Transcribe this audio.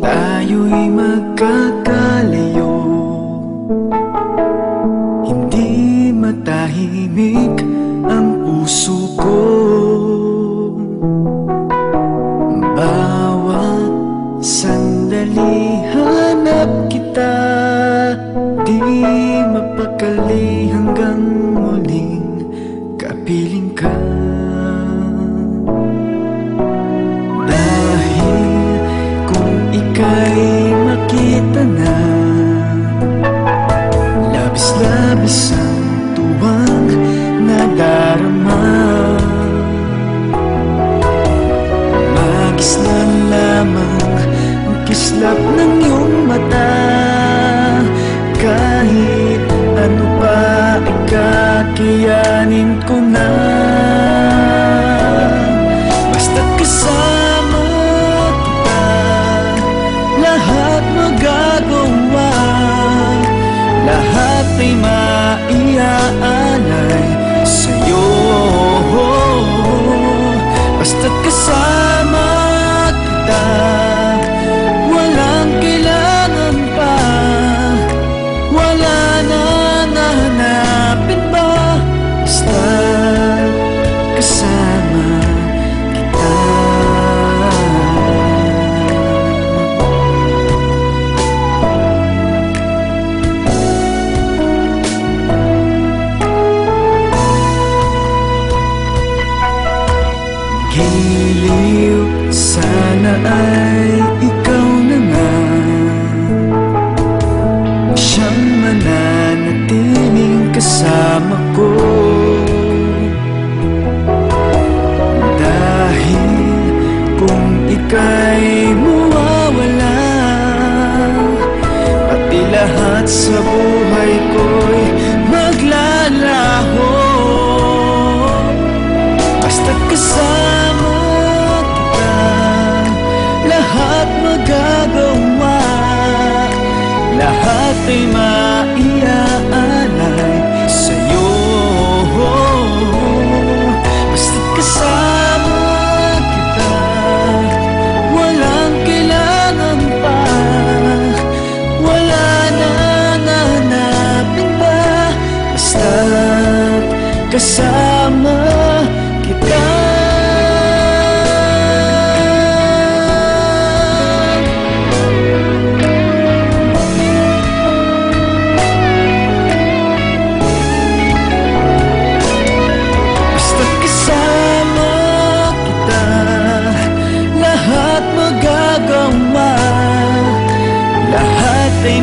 Tayo'y magkakalayo, hindi matahimik ang puso ko. Bawat sandali hanap kita, di mapakali hanggang muling kapiling ka. Ika'y makita na, labis-labis ang tuwang nadarama. Magis na lamang ang kislap ng iyong mata. Kahit ano pa ay kakayanin ko na, basta't kasama kita, lahat magagawa, lahat ay maiaalay sa'yo. Basta't kasama kita, walang kailangan pa, wala na nahanapin pa. Basta't kasama kita. Giliw, sana ay ikaw na nga siyang mananatiling kasama ko. Dahil kung ika'y mawawala, pati lahat sa buhay ko'y maglalaho. Basta't kasama kita, lahat magagawa, lahat ay maiaalay sa'yo. Basta't kasama kita, walang kailangan pa, wala na nahanapin pa. Basta't kasama kita. Basta't kasama kita, lahat magagawa, lahat ay